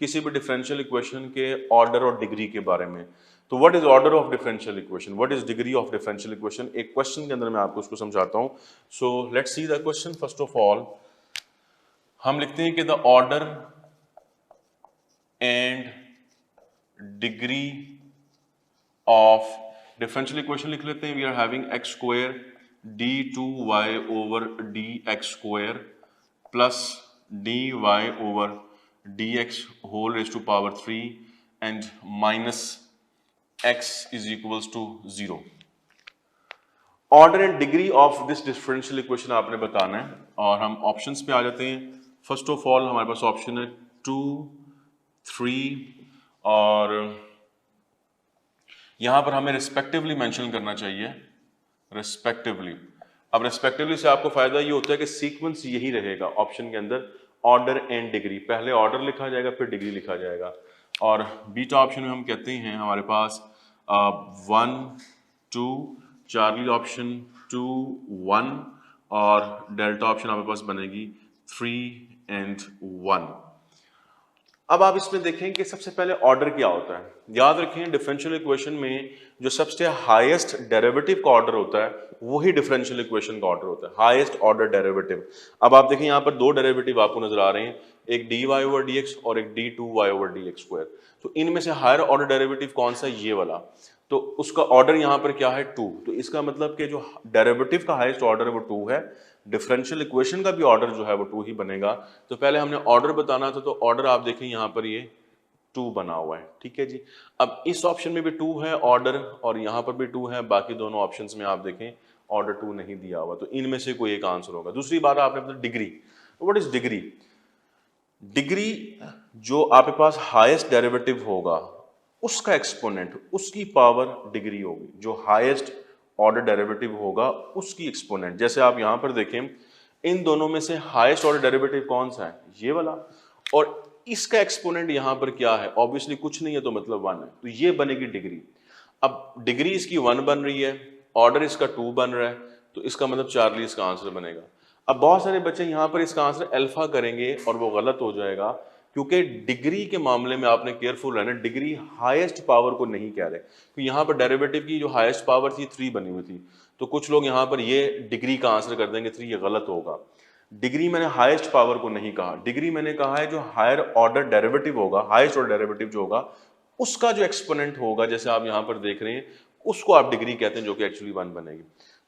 Speaker 1: किसी भी डिफरेंशियल इक्वेशन के ऑर्डर और डिग्री के बारे में। तो what is order of differential equation, what is degree of differential equation, एक क्वेश्चन के अंदर मैं आपको उसको समझाता हूँ। So let's see the question. First of all हम लिखते हैं कि the order and degree of differential equation लिख लेते हैं। We are having x square d2y over dx square plus dy over dx whole raise to power 3 and minus x is equals to 0। Order and degree of this differential equation आपने बताना है, और हम options पे आ जाते हैं। First of all हमारे पास option है 2, 3, और यहां पर हमें रिस्पेक्टिवली मेंशन करना चाहिए, रिस्पेक्टिवली। अब रिस्पेक्टिवली से आपको फायदा ये होता है कि सीक्वेंस यही रहेगा ऑप्शन के अंदर, ऑर्डर एंड डिग्री, पहले ऑर्डर लिखा जाएगा फिर डिग्री लिखा जाएगा। और बीटा ऑप्शन में हम कहते हैं हमारे पास 1, 2, चार्ली ऑप्शन 2, 1, और डेल्टा ऑप्शन हमारे पास बनेगी 3 एंड 1। अब आप इसमें देखें कि सबसे पहले ऑर्डर क्या होता है। याद रखें डिफरेंशियल इक्वेशन में जो सबसे हाईएस्ट डेरिवेटिव का ऑर्डर होता है वही डिफरेंशियल इक्वेशन का ऑर्डर होता है, हाईएस्ट ऑर्डर डेरिवेटिव। अब आप देखें यहाँ पर दो डेरिवेटिव आपको नजर आ रहे हैं, एक dy/dx और एक d2y/dx²। तो इनमें से हायर ऑर्डर डेरिवेटिव कौन सा है? ये वाला। तो उसका ऑर्डर यहाँ पर क्या है? 2। तो इसका मतलब कि जो डेरिवेटिव का हाईएस्ट ऑर्डर है वो 2 है, डिफरेंशियल इक्वेशन का भी ऑर्डर जो है वो 2 ही बनेगा। तो पहले हमने ऑर्डर बताना था, तो ऑर्डर आप देखें यहाँ पर ये 2 बना हुआ है, ठीक है जी। अब इस ऑप्शन में भी 2 है ऑर्डर, और यहाँ पर भी 2 है, बाकी दोनों ऑप्शंस में आप देखें ऑर्डर 2 नहीं दिया हुआ, तो इनमें से कोई एक आंसर होगा। दूसरी बात आपने बताया degree. What is degree? Degree जो आपके पास हाईएस्ट डेरिवेटिव होगा उसका एक्सपोनेंट, उसकी पावर डिग्री होगी। जो हाईएस्ट ऑर्डर डेरिवेटिव होगा उसकी एक्सपोनेंट। जैसे आप यहां पर देखें इन दोनों में से हाईएस्ट ऑर्डर डेरिवेटिव कौन सा है? ये वाला। और इसका एक्सपोनेंट यहां पर क्या है? ऑब्वियसली कुछ नहीं है, तो मतलब 1 है, तो ये बनेगी डिग्री। अब डिग्री इसकी 1 बन रही है, ऑर्डर इसका 2 बन रहा है, तो इसका मतलब चार्ली इसका आंसर बनेगा। अब बहुत सारे बच्चे यहां पर इसका आंसर अल्फा करेंगे और वो गलत हो जाएगा, क्योंकि डिग्री के मामले में आपने केयरफुल रहना। डिग्री हाईएस्ट पावर को नहीं कह रहे, तो यहाँ पर डेरिवेटिव की जो हाईएस्ट पावर थी 3 बनी हुई थी, तो कुछ लोग यहाँ पर ये डिग्री का आंसर कर देंगे 3, ये गलत होगा। डिग्री मैंने हाईएस्ट पावर को नहीं कहा, डिग्री मैंने कहा है जो हायर ऑर्डर डेरिवेटिव होगा, हाईएस्ट ऑर्डर डेरिवेटिव जो होगा उसका जो एक्सपोनेंट होगा, जैसे आप यहाँ पर देख रहे हैं, उसको आप डिग्री कहते हैं, जो कि एक्चुअली 1 बनेगी।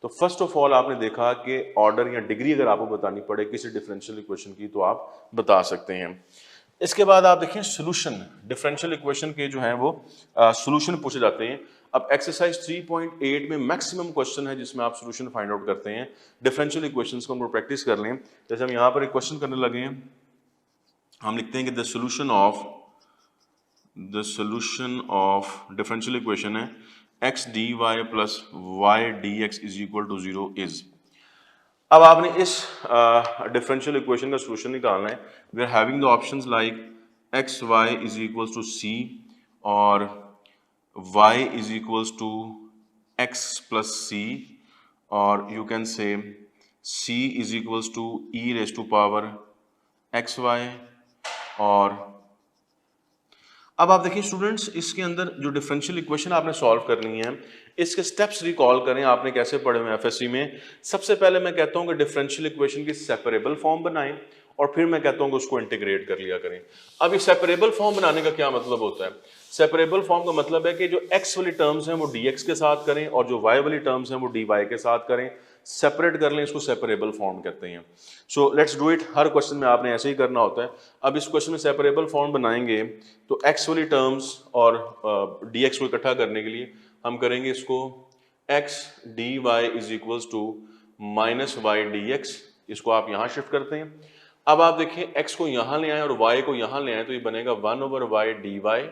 Speaker 1: तो फर्स्ट ऑफ ऑल आपने देखा कि ऑर्डर या डिग्री अगर आपको बतानी पड़े किसी डिफरेंशियल इक्वेशन की तो आप बता सकते हैं। इसके बाद आप देखें सोल्यूशन, डिफरेंशियल इक्वेशन के जो हैं वो सोल्यूशन पूछे जाते हैं। अब एक्सरसाइज 3.8 में मैक्सिमम क्वेश्चन है जिसमें आप सोल्यूशन फाइंड आउट करते हैं डिफरेंशियल इक्वेशंस को। हम प्रैक्टिस कर लें। जैसे हम यहाँ पर एक क्वेश्चन करने लगे हैं, हम लिखते हैं कि the solution of differential equation है x dy plus y dx is equal to 0 is. अब आपने इस डिफरेंशियल इक्वेशन का सॉल्यूशन निकालना है। We are having the options like x y is equals to C और y is equals to x plus C, और you can say c is equals to e raise to power x y. और अब आप देखिए students, इसके अंदर जो differential equation आपने सॉल्व करनी है, इसके स्टेप्स रिकॉल करें। आपने कैसे पढ़े हुए एफएससी में? सबसे पहले मैं कहता हूं कि डिफरेंशियल इक्वेशन की सेपरेबल फॉर्म बनाएं, और फिर मैं कहता हूं कि उसको इंटीग्रेट कर लिया करें। अब ये सेपरेबल फॉर्म बनाने का क्या मतलब होता है? सेपरेबल फॉर्म का मतलब है कि जो x वाली टर्म्स हैं वो dx के साथ करें, और जो y वाली टर्म्स हैं वो dy के साथ करें, सेपरेट कर लें, इसको सेपरेबल फॉर्म कहते हैं। So let's do it. Her question में आपने ऐसे ही करना होता है। अब इस क्वेश्चन में सेपरेबल फॉर्म बनाएंगे तो x वाली टर्म्स और dx को इकट्ठा करने के लिए हम करेंगे इसको x dy is equals to minus y dx। इसको आप यहाँ शिफ्ट करते हैं। अब आप देखिए x को यहाँ ले आए और y को यहाँ ले आए, तो ये बनेगा 1/y dy,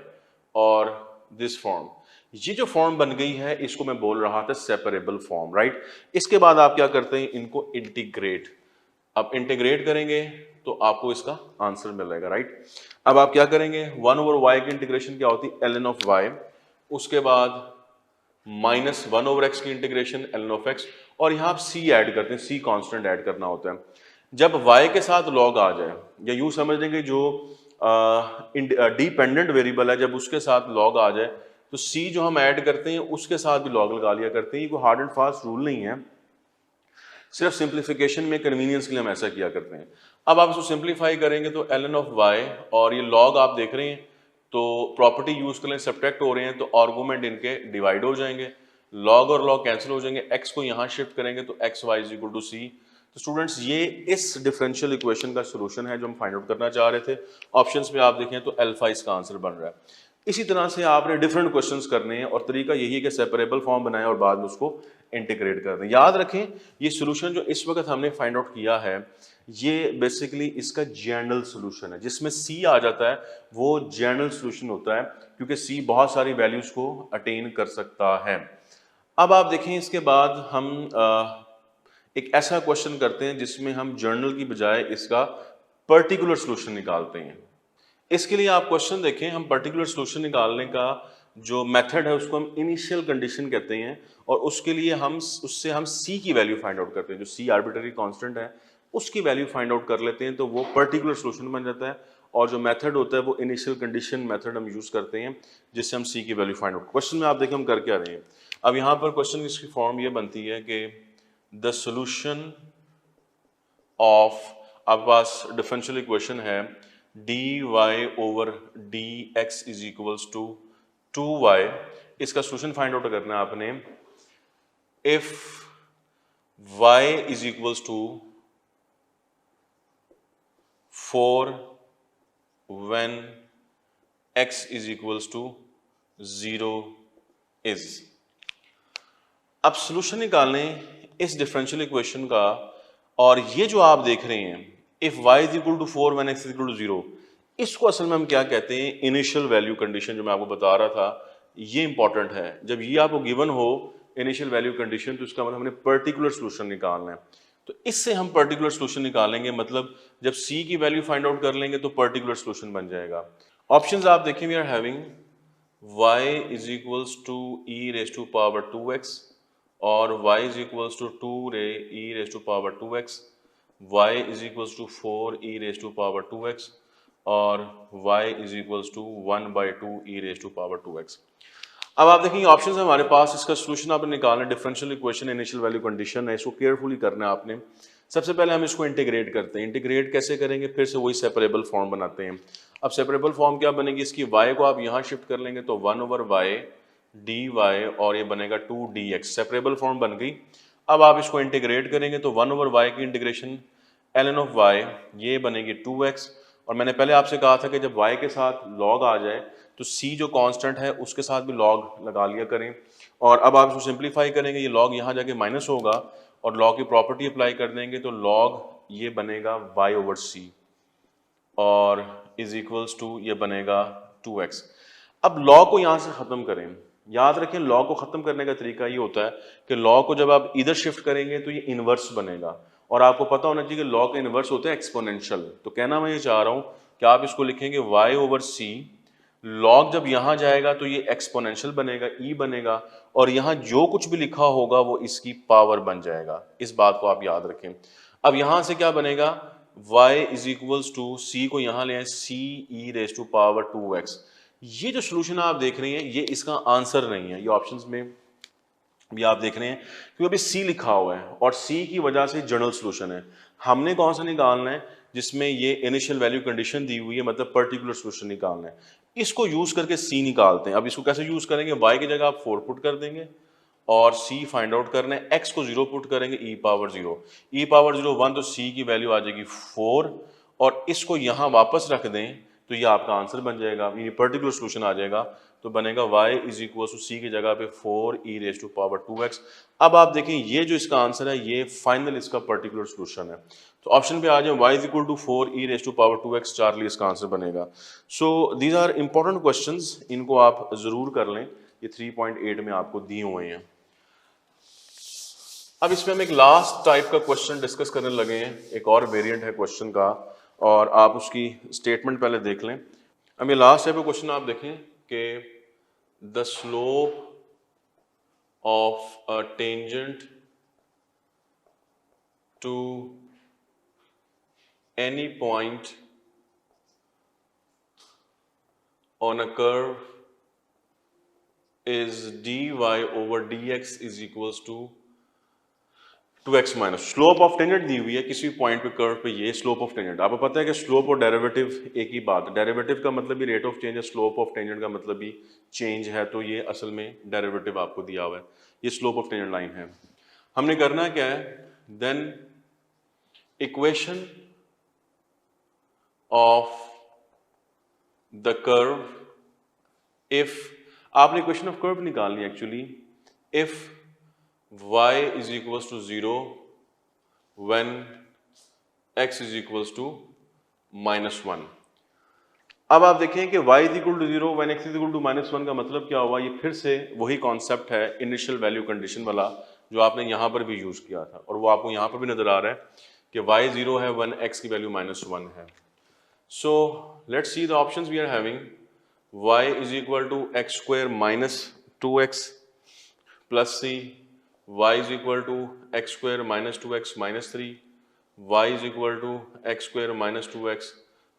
Speaker 1: और दिस फॉर्म, ये जो फॉर्म बन गई है इसको मैं बोल रहा था सेपरेबल फॉर्म, राइट। इसके बाद आप क्या करते हैं? इनको इंटीग्रेट। अब इंटीग्रेट करेंगे तो आपको इसका आंसर मिलेगा, राइट। अब आप क्या करेंगे? 1/y की इंटीग्रेशन क्या होती है? ln of y। उसके बाद माइनस 1/x की इंटीग्रेशन ln ऑफ x, और यहाँ आप c ऐड करते हैं, c कांस्टेंट ऐड करना होता है। जब y के साथ log आ जाए, या यूं समझ लेंगे जो डिपेंडेंट वेरिएबल है, जब उसके साथ log आ जाए तो c जो हम ऐड करते हैं उसके साथ भी log लगा लिया करते हैं। ये कोई हार्ड एंड फास्ट रूल नहीं है, सिर्फ सिंप्लीफिकेशन में कन्वीनियंस के लिए हम ऐसा किया करते हैं। अब आप इसको सिंप्लीफाई करेंगे तो ln ऑफ y, और ये log आप देख रहे हैं, तो प्रॉपर्टी यूज कर लें, सब्ट्रैक्ट हो रहे हैं तो आर्गूमेंट इनके डिवाइड हो जाएंगे, log और log कैंसिल हो जाएंगे, x को यहाँ शिफ्ट करेंगे तो x y is equal to C. तो स्टूडेंट्स ये इस डिफरेंशियल इक्वेशन का सोल्यूशन है जो हम फाइंड आउट करना चाह रहे थे। ऑप्शंस में आप देखें तो अल्फा इसका आंसर बन रहा है। इसी तरह से आपने डिफरेंट क्वेश्चंस करने हैं और तरीका यही है कि सेपरेबल फॉर्म बनाएं और बाद में उसको इंटीग्रेट कर दें। याद रखें ये सोल्यूशन जो इस वक्त हमने फाइंड आउट किया है ये बेसिकली इसका जनरल सोल्यूशन है, जिसमें सी आ जाता है वो जनरल सोल्यूशन होता है क्योंकि सी बहुत सारी वैल्यूज को अटेन कर सकता है। अब आप देखें इसके बाद हम एक ऐसा क्वेश्चन करते हैं जिसमें हम जर्नल की बजाय इसका पर्टिकुलर सोल्यूशन निकालते हैं। इसके लिए आप क्वेश्चन देखें, हम पर्टिकुलर सोल्यूशन निकालने का जो मेथड है उसको हम इनिशियल कंडीशन कहते हैं और उसके लिए हम सी की वैल्यू फाइंड आउट करते हैं। जो सी आर्बिट्ररी कांस्टेंट है उसकी वैल्यू फाइंड आउट कर लेते हैं तो वो पर्टिकुलर सोल्यूशन बन जाता है। और जो मेथड होता है वो इनिशियल कंडीशन मेथड हम यूज करते हैं जिससे हम सी की वैल्यू फाइंड आउट। क्वेश्चन में आप देखें हम कर क्या रहे हैं। अब यहाँ पर क्वेश्चन की फॉर्म ये बनती है कि द सोल्यूशन ऑफ, आपके पास डिफरेंशियल इक्वेशन है dy over dx is equals to 2y। इसका सोल्यूशन फाइंड आउट करना है आपने। If y is equals to 4 when x is equals to 0 is. अब सोल्यूशन निकालने इस डिफरेंशियल इक्वेशन का, और ये जो आप देख रहे हैं if y is equal to 4 when x is equal to 0, इसको असल में हम क्या कहते हैं, इनिशियल वैल्यू कंडीशन। जो मैं आपको बता रहा था ये इंपॉर्टेंट है। जब ये आपको गिवन हो इनिशियल वैल्यू कंडीशन तो इसका मतलब हमने पर्टिकुलर सोल्यूशन निकालना है। तो इससे हम पर्टिकुलर सोल्यूशन निकालेंगे, मतलब जब c की वैल्यू फाइंड आउट कर लेंगे तो पर्टिकुलर सोल्यूशन बन जाएगा। ऑप्शंस आप देखें, we are having y is equals to e raise to power 2x और y is equals to 2 e raise to power 2x, y is equals to 4 e raise to power 2x और y is equals to 1/2 e raise to power 2x। अब आप देखेंगे options है हमारे पास, इसका solution आपने निकालना है। Differential equation initial value condition है, इसको केयरफुली करना है आपने। सबसे पहले हम इसको इंटीग्रेट करते हैं। इंटीग्रेट कैसे करेंगे, फिर से वही सेपरेबल फॉर्म बनाते हैं। अब सेपरेबल फॉर्म क्या बनेगी, इसकी y को आप यहाँ शिफ्ट कर लेंगे तो 1/y dy और ये बनेगा 2dx, सेपरेबल फॉर्म बन गई। अब आप इसको इंटीग्रेट करेंगे तो 1/y की इंटीग्रेशन ln ऑफ y ये बनेगी 2x। और मैंने पहले आपसे कहा था कि जब y के साथ log आ जाए तो c जो कांस्टेंट है उसके साथ भी log लगा लिया करें। और अब आप इसको सिंप्लीफाई करेंगे, ये log यहाँ जाके माइनस होगा और log की प्रॉपर्टी अप्लाई कर देंगे तो log ये बनेगा y/c और इज इक्वल्स टू ये बनेगा 2x। अब log को यहाँ से ख़त्म करें। याद रखें log को ख़त्म करने का तरीका ये होता है कि log को जब आप इधर शिफ्ट करेंगे तो ये इन्वर्स बनेगा। और आपको पता होना चाहिए कि log का इन्वर्स होता है एक्सपोनेंशियल। तो कहना मैं ये चाह रहा हूँ कि आप इसको लिखेंगे y/c, log जब यहाँ जाएगा तो ये एक्सपोनेंशियल बनेगा, e बनेगा और यहाँ जो कुछ भी लिखा होगा वो इसकी पावर बन जाएगा। इस बात को आप याद रखें। अब यहाँ से क्या बनेगा, y is equals to c को यहाँ ले आए c e raise to power 2x। ये जो सोल्यूशन आप देख रहे हैं ये इसका आंसर नहीं है, ये ऑप्शंस में भी आप देख रहे हैं क्योंकि अभी c लिखा हुआ है और c की वजह से जनरल सोल्यूशन है। हमने कौन सा निकालना है, जिसमें ये इनिशियल वैल्यू कंडीशन दी हुई है, मतलब पर्टिकुलर सोल्यूशन निकालना है। इसको यूज करके c निकालते हैं। अब इसको कैसे यूज करेंगे, y की जगह आप 4 पुट कर देंगे और c फाइंड आउट करना है। x को 0 पुट करेंगे, e पावर 0 1 तो c की वैल्यू आ जाएगी 4 और इसको यहाँ वापस रख दें तो ये आपका आंसर बन जाएगा, ये पर्टिकुलर सोल्यूशन आ जाएगा। तो बनेगा y is equal to c की जगह पे 4 e raise to power 2x। अब आप देखें ये जो इसका आंसर है ये फाइनल इसका पर्टिकुलर सोल्यूशन है। तो ऑप्शन पे आ जाए y is equal to 4 e raise to power 2x, चार्ली इसका आंसर बनेगा। So these are important questions, इनको आप जरूर कर लें, ये 3.8 में आपको दिए हुए हैं। अब इसमें हम एक लास्ट टाइप का क्वेश्चन डिस्कस करने लगे हैं, एक और वेरिएंट है क्वेश्चन का और आप उसकी स्टेटमेंट पहले देख लें। अब ये लास्ट टाइप का क्वेश्चन आप देखें कि the slope of a tangent to any point on a curve is dy over dx is equals to 2x minus. Slope of tangent दी हुई है किसी पॉइंट पे कर्व पे, ये स्लोप ऑफ टेंजेंट। आपको पता है कि स्लोप और डेरिवेटिव एक ही बात है। डेरिवेटिव का मतलब भी रेट ऑफ चेंज है, स्लोप ऑफ टेंजेंट का मतलब भी चेंज है। तो ये असल में डेरिवेटिव आपको दिया हुआ है, ये स्लोप ऑफ टेंजेंट लाइन है। हमने करना क्या है, then equation of the curve if आपने इक्वेशन ऑफ कर्व निकालनी है actually, if y is equals to 0 when x is equals to -1। अब आप देखें कि y is equal to 0 when x is equal to -1 का मतलब क्या हुआ, ये फिर से वही कॉन्सेप्ट है इनिशियल वैल्यू कंडीशन वाला जो आपने यहां पर भी यूज किया था, और वो आपको यहां पर भी नजर आ रहा है कि y 0 है व्हेन x की वैल्यू -1 है। So let's see the options we are having. y is equal to x square minus 2x plus c, y is equal to x square minus 2x minus 3, y is equal to x square minus 2x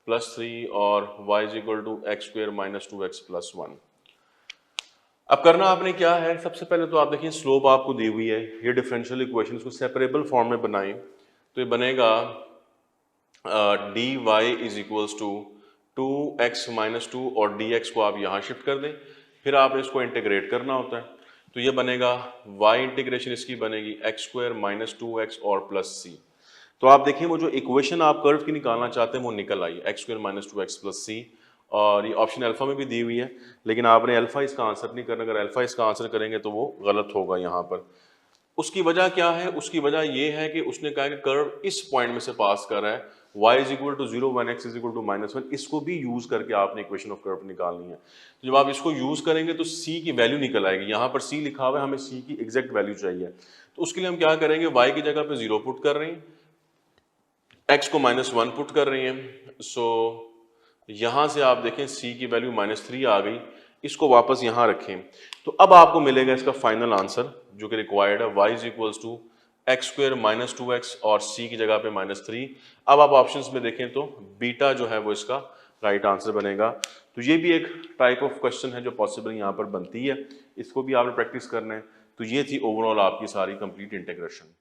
Speaker 1: plus 3 और y is equal to x square minus 2x plus 1। अब करना आपने क्या है, सबसे पहले तो आप देखिए स्लोप आपको दी हुई है, ये डिफरेंशियल इक्वेशंस को सेपरेबल फॉर्म में बनाएं तो ये बनेगा dy is equals to 2x minus 2 और dx को आप यहाँ शिफ्ट कर दें, फिर आपने इसको इंटीग्रेट करना होता है तो ये बनेगा y इंटीग्रेशन इसकी बनेगी x स्क्वायर माइनस 2x और प्लस c। तो आप देखिए वो जो इक्वेशन आप कर्व की निकालना चाहते हैं वो निकल आई, x square minus 2x plus c, और ये ऑप्शन अल्फा में भी दी हुई है, लेकिन आपने अल्फा इसका आंसर नहीं करना, अगर अल्फा इसका आंसर करेंगे तो वो गलत होगा यहाँ पर। उसकी वजह क्या है, उसकी वजह ये है कि उसने कहा कि कर्व इस पॉइंट में से पास कर रहा है, y is equal to 0 when x is equal to -1, इसको भी यूज करके आपने इक्वेशन ऑफ कर्व निकालनी है। तो जब आप इसको यूज करेंगे तो c की वैल्यू निकल आएगी, यहाँ पर c लिखा हुआ है, हमें c की एग्जैक्ट वैल्यू चाहिए, तो उसके लिए हम क्या करेंगे, y की जगह पे 0 पुट कर रहे हैं, x को -1 पुट कर रहे हैं, सो यहां से आप देखें c की वैल्यू -3 आ गई, इसको वापस यहां रखें तो अब आपको मिलेगा इसका फाइनल आंसर जो कि रिक्वायर्ड है, y is equals to x square minus 2x और c की जगह पे -3। अब आप ऑप्शंस में देखें तो बीटा जो है वो इसका राइट आंसर बनेगा। तो ये भी एक टाइप ऑफ क्वेश्चन है जो पॉसिबल यहाँ पर बनती है, इसको भी आपने प्रैक्टिस करना है। तो ये थी ओवरऑल आपकी सारी कंप्लीट इंटीग्रेशन।